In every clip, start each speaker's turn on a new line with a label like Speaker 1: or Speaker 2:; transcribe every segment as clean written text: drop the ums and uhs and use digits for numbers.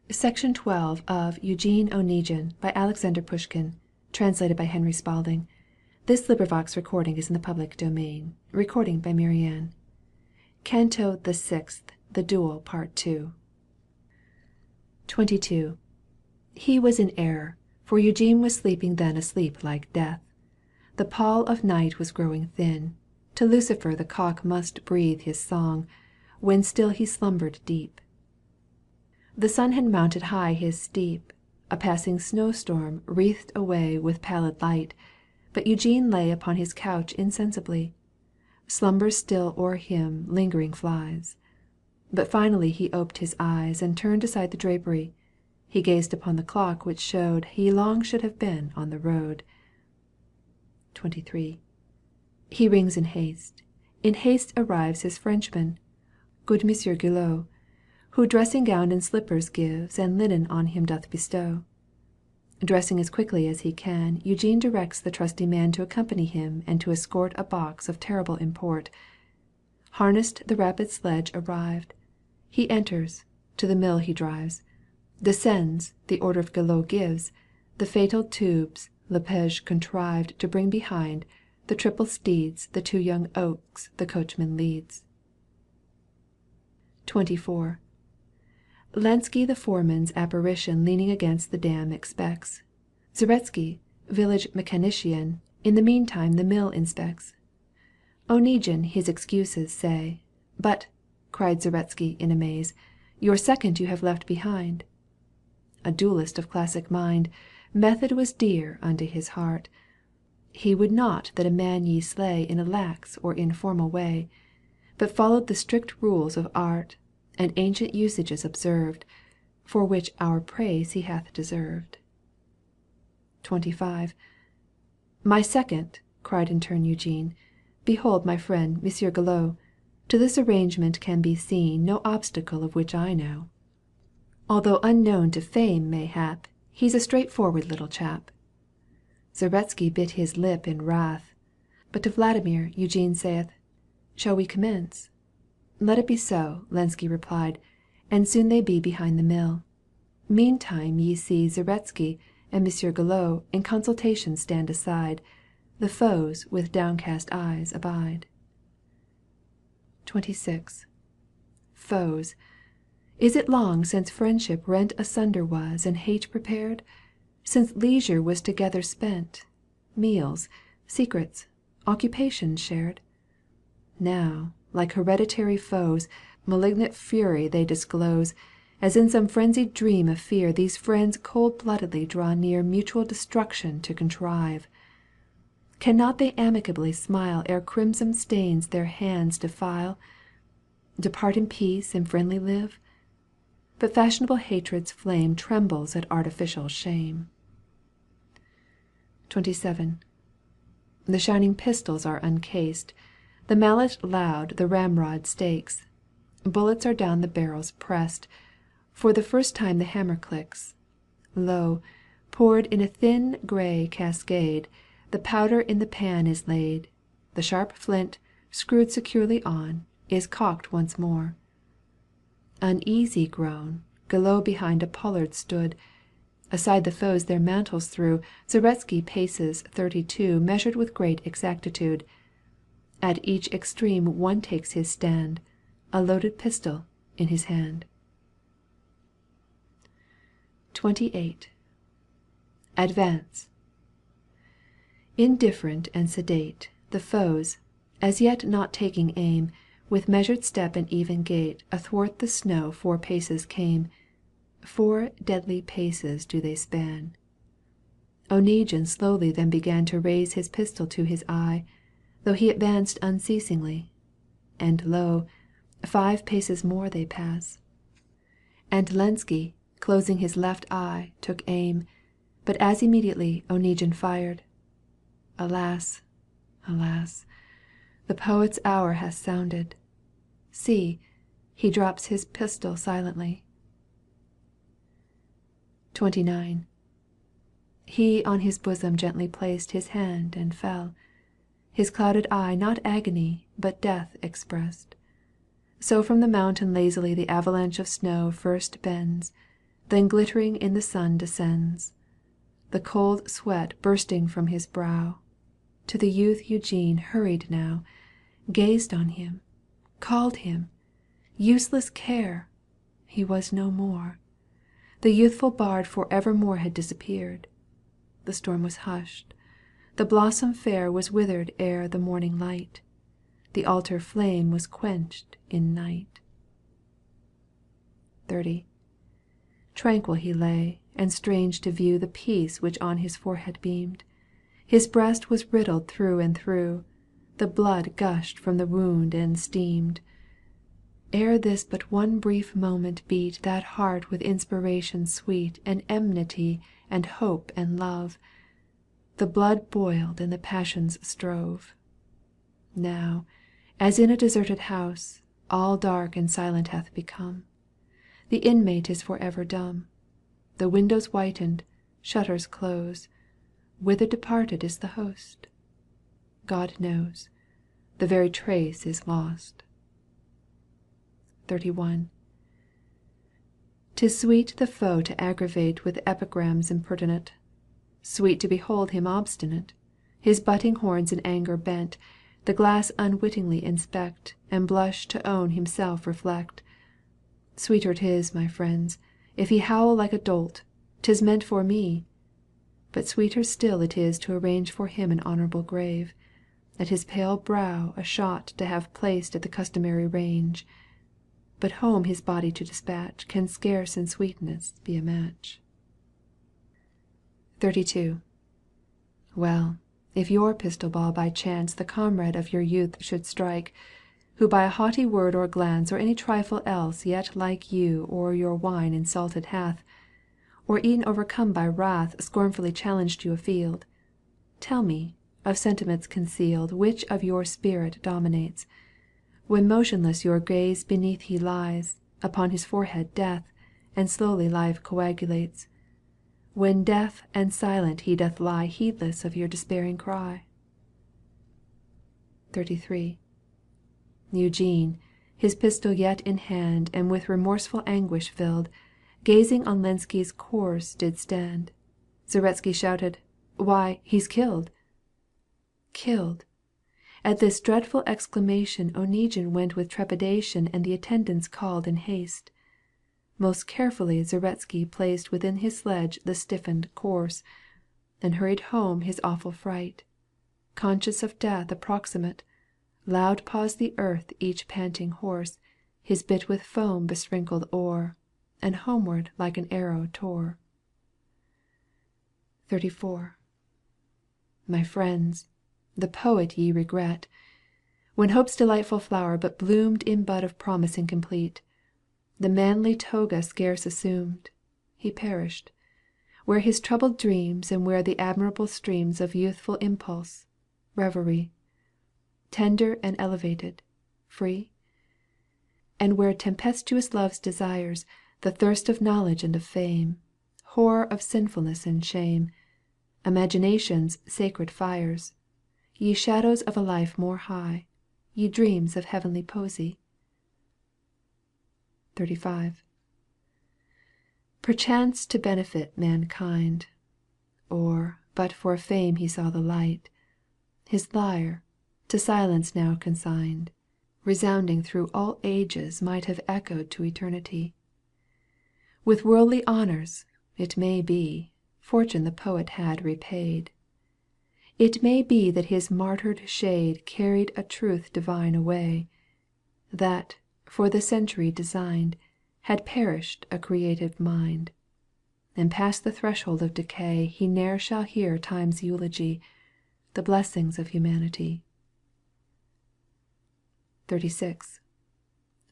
Speaker 1: Section 12 of Eugene Onegin by Alexander Pushkin. Translated by Henry Spalding. This recording is in the public domain. Recording by Marianne. Canto the 6th. The Duel, Part 2. 22. He was in error, for Eugene was sleeping then a sleep like death. The pall of night was growing thin. To Lucifer the cock must breathe his song, when still he slumbered deep. The sun had mounted high his steep, a passing snowstorm wreathed away with pallid light, but Eugene lay upon his couch insensibly. Slumber still o'er him lingering flies. But finally he oped his eyes and turned aside the drapery. He gazed upon the clock which showed he long should have been on the road. 23. He rings in haste. In haste arrives his Frenchman, good Monsieur Guillot, who dressing gown and slippers gives and linen on him doth bestow. Dressing as quickly as he can, Eugene directs the trusty man to accompany him and to escort a box of terrible import. Harnessed the rapid sledge arrived. He enters, to the mill he drives. Descends, the order of Guillot gives. The fatal tubes Lepage contrived to bring behind. The triple steeds, the two young oaks the coachman leads. 24. Lenski the foreman's apparition leaning against the dam expects. Zaretzky, village mechanician, in the meantime the mill inspects. Onegin his excuses say. But, cried Zaretzky in amaze, your second you have left behind. A duellist of classic mind, method was dear unto his heart. He would not that a man ye slay in a lax or informal way, but followed the strict rules of art, and ancient usages observed, for which our praise he hath deserved. 25. My second, cried in turn Eugene, behold my friend Monsieur Guillot. To this arrangement can be seen no obstacle of which I know. Although unknown to fame mayhap, he's a straightforward little chap. Zaretzky bit his lip in wrath, but to Vladimir Eugene saith, shall we commence? Let it be so, Lenski replied, and soon they be behind the mill. Meantime ye see Zaretzky and Monsieur Guillot in consultation stand aside. The foes with downcast eyes abide. 26. Foes. Is it long since friendship rent asunder was and hate prepared? Since leisure was together spent, meals, secrets, occupations shared? Now, like hereditary foes, malignant fury they disclose, as in some frenzied dream of fear these friends cold-bloodedly draw near mutual destruction to contrive. Cannot they amicably smile ere crimson stains their hands defile? Depart in peace and friendly live? But fashionable hatred's flame trembles at artificial shame. 27. The shining pistols are uncased. The mallet loud the ramrod stakes. Bullets are down the barrels pressed. For the first time the hammer clicks. Lo, poured in a thin grey cascade, the powder in the pan is laid. The sharp flint, screwed securely on, is cocked once more. Uneasy grown, Guillot behind a pollard stood. Aside the foes their mantles threw. Zaretzky paces 32 measured with great exactitude. At each extreme one takes his stand, a loaded pistol in his hand. 28. Advance. Indifferent and sedate, the foes, as yet not taking aim, with measured step and even gait athwart the snow 4 paces came. 4 deadly paces do they span. Onegin slowly then began to raise his pistol to his eye, though he advanced unceasingly. And lo, 5 paces more they pass. And Lenski, closing his left eye, took aim, but as immediately Onegin fired. Alas, alas, the poet's hour hath sounded. See, he drops his pistol silently. 29. He on his bosom gently placed his hand and fell. His clouded eye not agony but death expressed. So from the mountain lazily the avalanche of snow first bends, then glittering in the sun descends. The cold sweat bursting from his brow, to the youth Eugene hurried now, gazed on him, called him, useless care, he was no more. The youthful bard for evermore had disappeared. The storm was hushed, the blossom fair was withered ere the morning light, the altar flame was quenched in night. 30. Tranquil he lay, and strange to view the peace which on his forehead beamed. His breast was riddled through and through, the blood gushed from the wound and steamed. Ere this but one brief moment beat that heart with inspiration sweet and enmity and hope and love. The blood boiled and the passions strove. Now, as in a deserted house, all dark and silent hath become. The inmate is for ever dumb. The windows whitened, shutters close. Whither departed is the host? God knows. The very trace is lost. 31. 'Tis sweet the foe to aggravate With epigrams impertinent, Sweet to behold him obstinate, His butting horns in anger bent, The glass unwittingly inspect And blush to own himself reflect. Sweeter 'tis, my friends, if he howl like a dolt, 'tis meant for me. But sweeter still it is to arrange For him an honorable grave, At his pale brow a shot to have Placed at the customary range. But home his body to dispatch Can scarce in sweetness be a match. 32. Well, if your pistol ball by chance The comrade of your youth should strike, Who by a haughty word or glance Or any trifle else yet like You or your wine insulted hath, Or e'en overcome by wrath Scornfully challenged you afield, Tell me, of sentiments concealed Which of your spirit dominates, When motionless your gaze beneath He lies, upon his forehead death, And slowly life coagulates, When deaf and silent he doth lie Heedless of your despairing cry. 33. Eugene, his pistol yet in hand And with remorseful anguish filled, Gazing on Lenski's corse did stand. Zaretski shouted, "Why, he's killed!" Killed! At this dreadful exclamation Oneguine went with trepidation And the attendants called in haste. Most carefully Zaretski placed Within his sledge the stiffened corse, And hurried home his awful fright, Conscious of death approximate. Loud paws the earth each panting horse, His bit with foam besprinkled o'er, And homeward like an arrow tore. 34. My friends, the poet ye regret, When hope's delightful flower but bloomed In bud of promise incomplete, The manly toga scarce assumed, He perished, where his troubled dreams And where the admirable streams Of youthful impulse, reverie, Tender and elevated, free? And where tempestuous love's desires, The thirst of knowledge and of fame, Horror of sinfulness and shame, Imagination's sacred fires, Ye shadows of a life more high, Ye dreams of heavenly poesy? 35. Perchance to benefit mankind, Or but for fame he saw the light, His lyre, to silence now consigned, Resounding through all ages might Have echoed to eternity. With worldly honours, it may be, Fortune the poet had repaid. It may be that his martyred shade Carried a truth divine away, That, for the century designed, Had perished a creative mind. And past the threshold of decay He ne'er shall hear time's eulogy, The blessings of humanity. 36.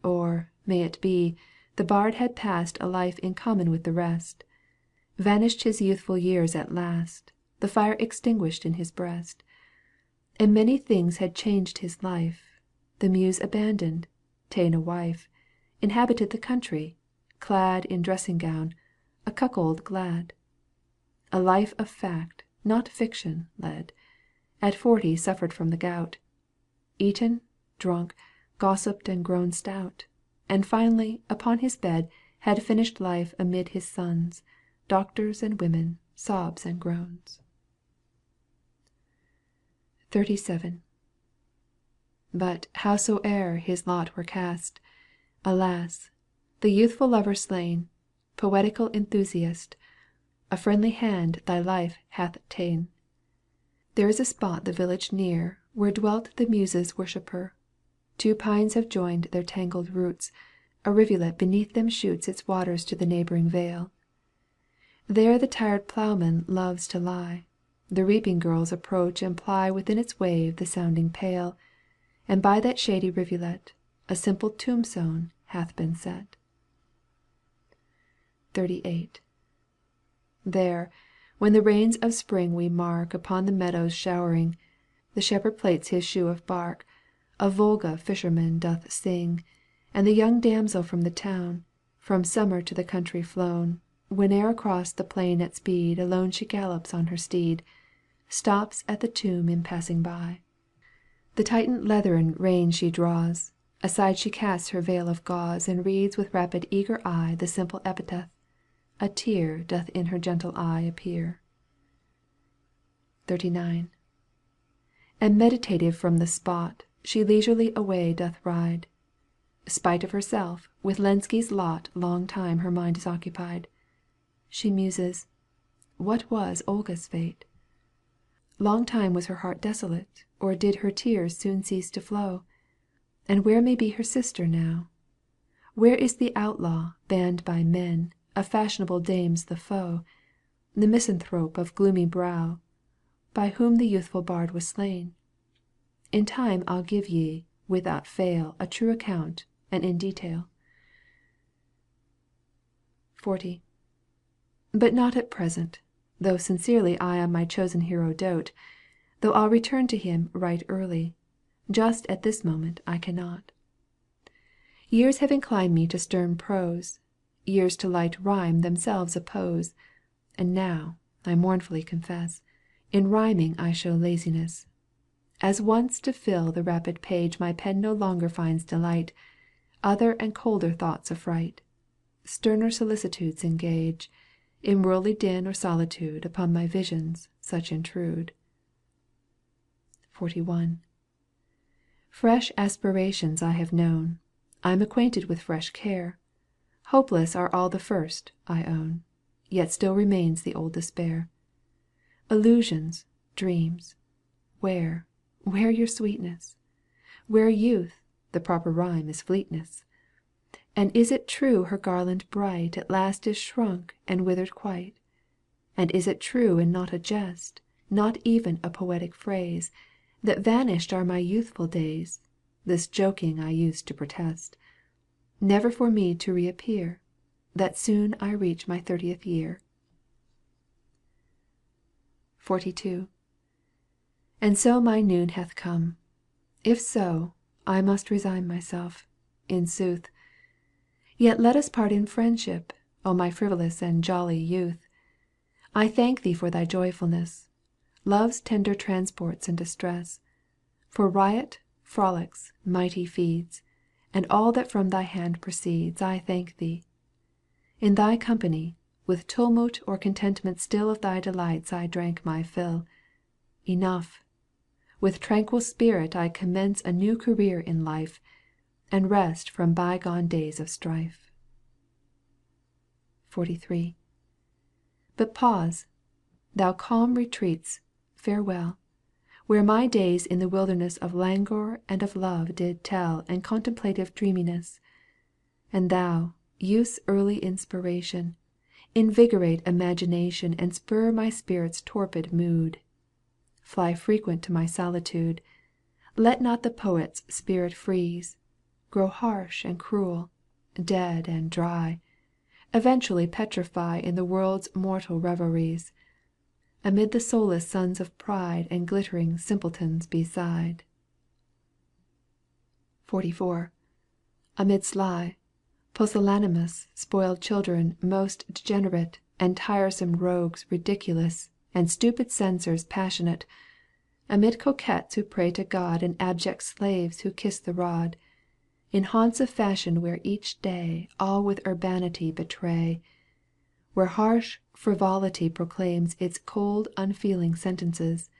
Speaker 1: Or, may it be, the bard had passed A life in common with the rest, Vanished his youthful years at last, The fire extinguished in his breast, And many things had changed his life, The muse abandoned, ta'en a wife, Inhabited the country, clad In dressing gown, a cuckold glad. A life of fact, not fiction, led, At 40 suffered from the gout, Eaten, drunk, gossiped and grown stout, And finally upon his bed had finished life amid his sons, doctors and women, sobs and groans. 37. But howsoe'er his lot were cast, alas, the youthful lover slain, poetical enthusiast, a friendly hand thy life hath ta'en. There is a spot the village near, where dwelt the Muses' worshipper. 2 pines have joined their tangled roots, a rivulet beneath them shoots its waters to the neighboring vale. There the tired ploughman loves to lie, the reaping girls approach and ply within its wave the sounding pail, and by that shady rivulet a simple tombstone hath been set. 38. There, when the rains of spring we mark upon the meadows showering, the shepherd plaits his shoe of bark, a Volga fisherman doth sing, and the young damsel from the town, from summer to the country flown, whene'er across the plain at speed alone she gallops on her steed, stops at the tomb in passing by. The tightened leathern rein she draws, aside she casts her veil of gauze and reads with rapid eager eye the simple epitaph, a tear doth in her gentle eye appear. 39. And meditative from the spot, she leisurely away doth ride. Spite of herself, with Lenski's lot long time her mind is occupied. She muses, what was Olga's fate? Long time was her heart desolate, or did her tears soon cease to flow? And where may be her sister now? Where is the outlaw, banned by men, of fashionable dames the foe, the misanthrope of gloomy brow, by whom the youthful bard was slain? In time I'll give ye, without fail, a true account, and in detail. 40. But not at present, though sincerely I on my chosen hero dote, though I'll return to him right early, just at this moment I cannot. Years have inclined me to stern prose, years to light rhyme themselves oppose, and now, I mournfully confess, in rhyming I show laziness. As once to fill the rapid page my pen no longer finds delight, other and colder thoughts affright, sterner solicitudes engage, in worldly din or solitude upon my visions such intrude. 41. Fresh aspirations I have known, I'm acquainted with fresh care. Hopeless are all the first, I own, yet still remains the old despair. Illusions, dreams, where your sweetness? Where youth, the proper rhyme is fleetness? And is it true her garland bright At last is shrunk and withered quite? And is it true and not a jest, Not even a poetic phrase, That vanished are my youthful days, This joking I used to protest, Never for me to reappear, That soon I reach my 30th year? 42. And so my noon hath come. If so, I must resign myself, in sooth. Yet let us part in friendship, O my frivolous and jolly youth. I thank thee for thy joyfulness, Love's tender transports and distress, For riot, frolics, mighty feeds, And all that from thy hand proceeds, I thank thee. In thy company, with tumult or contentment still Of thy delights I drank my fill. Enough. With tranquil spirit I commence A new career in life, And rest from bygone days of strife. 43. But pause, thou calm retreats, farewell, Where my days in the wilderness Of languor and of love did tell And contemplative dreaminess. And thou, youth's early inspiration, Invigorate imagination And spur my spirit's torpid mood. Fly frequent to my solitude, Let not the poet's spirit freeze, Grow harsh and cruel, dead and dry, Eventually petrify In the world's mortal revelries, Amid the soulless sons of pride And glittering simpletons beside. 44. Amid sly, pusillanimous spoiled children Most degenerate And tiresome rogues ridiculous And stupid censors passionate, Amid coquettes who pray to God And abject slaves who kiss the rod, In haunts of fashion where each day All with urbanity betray, Where harsh frivolity proclaims Its cold unfeeling sentences,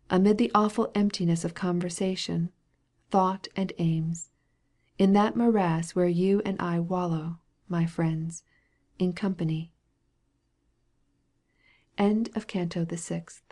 Speaker 1: Amid the awful emptiness Of conversation, thought and aims, In that morass where you and I Wallow, my friends, in company. End of Canto the 6th.